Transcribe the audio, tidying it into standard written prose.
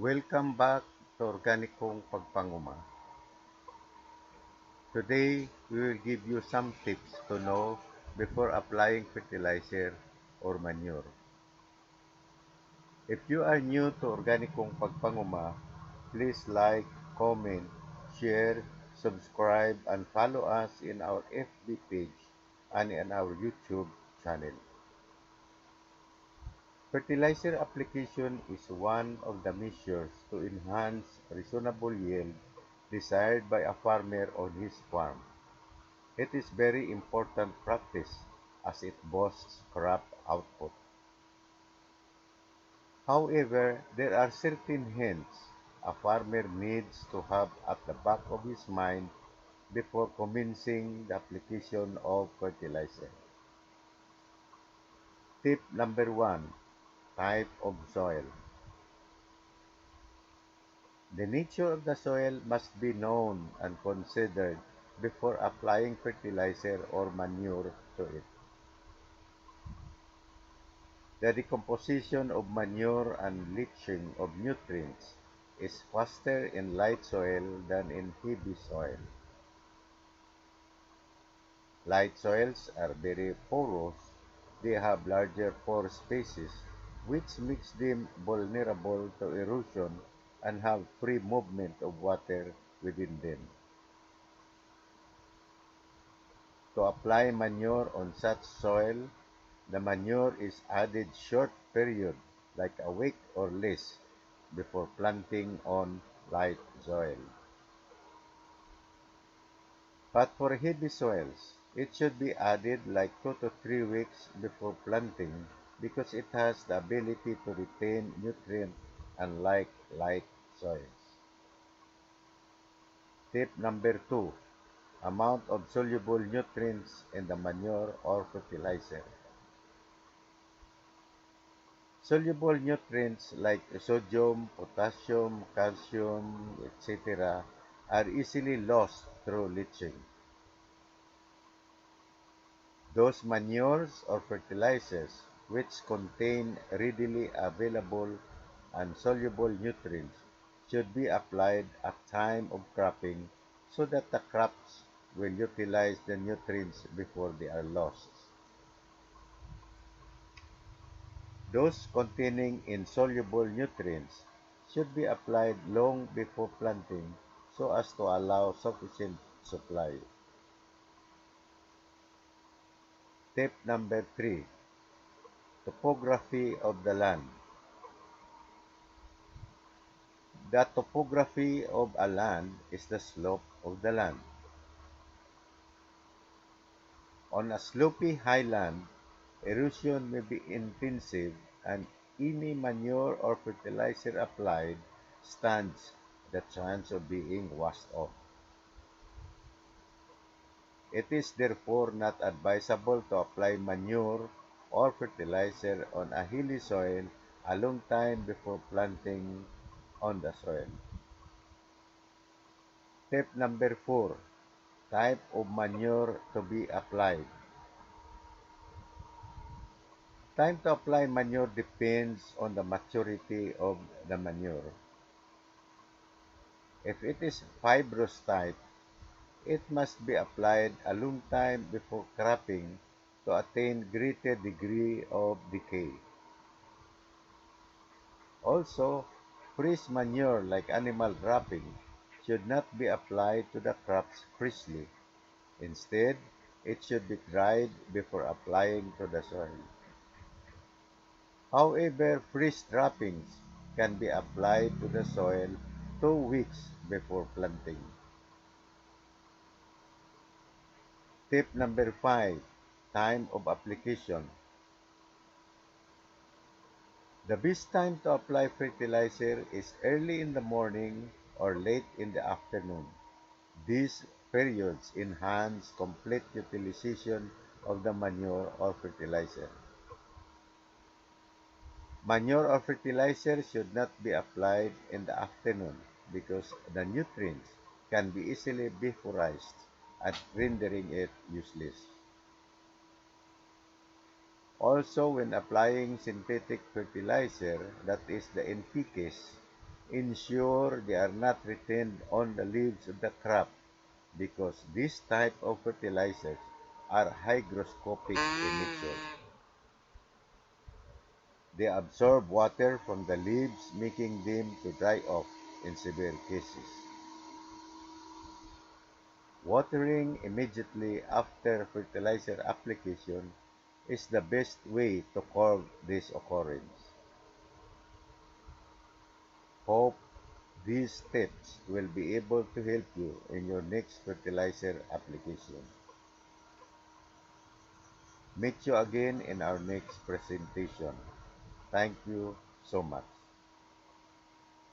Welcome back to Organikong Pagpanguma. Today, we will give you some tips to know before applying fertilizer or manure. If you are new to Organikong Pagpanguma, please like, comment, share, subscribe, and follow us in our FB page and in our YouTube channel. Fertilizer application is one of the measures to enhance reasonable yield desired by a farmer on his farm. It is very important practice as it boosts crop output. However, there are certain hints a farmer needs to have at the back of his mind before commencing the application of fertilizer. Tip number 1. Type of soil. The nature of the soil must be known and considered before applying fertilizer or manure to it. The decomposition of manure and leaching of nutrients is faster in light soil than in heavy soil. Light soils are very porous. They have larger pore spaces, which makes them vulnerable to erosion and have free movement of water within them. To apply manure on such soil, the manure is added short period, like a week or less, before planting on light soil. But for heavy soils, it should be added like 2 to 3 weeks before planting because it has the ability to retain nutrients unlike light soils. Tip number 2. Amount of soluble nutrients in the manure or fertilizer. Soluble nutrients like sodium, potassium, calcium, etc. are easily lost through leaching. Those manures or fertilizers which contain readily available and soluble nutrients should be applied at time of cropping so that the crops will utilize the nutrients before they are lost. Those containing insoluble nutrients should be applied long before planting so as to allow sufficient supply. Tip number 3. Topography of the land. The topography of a land is the slope of the land. On a slopy highland, erosion may be intensive and any manure or fertilizer applied stands the chance of being washed off. It is therefore not advisable to apply manure or fertilizer on a hilly soil a long time before planting on the soil. Tip number 4. Type of manure to be applied. Time to apply manure depends on the maturity of the manure. If it is fibrous type, it must be applied a long time before cropping to attain greater degree of decay. Also, fresh manure like animal dropping should not be applied to the crops freshly. Instead, it should be dried before applying to the soil. However, fresh droppings can be applied to the soil 2 weeks before planting. Tip number 5. Time of application. The best time to apply fertilizer is early in the morning or late in the afternoon. These periods enhance complete utilization of the manure or fertilizer. Manure or fertilizer should not be applied in the afternoon because the nutrients can be easily vaporized and rendering it useless. Also, when applying synthetic fertilizer, that is the NPKs, Ensure they are not retained on the leaves of the crop because this type of fertilizers are hygroscopic in nature. They absorb water from the leaves, making them to dry off in severe cases. Watering immediately after fertilizer application is the best way to curb this occurrence. Hope these steps will be able to help you in your next fertilizer application. Meet you again in our next presentation. Thank you so much.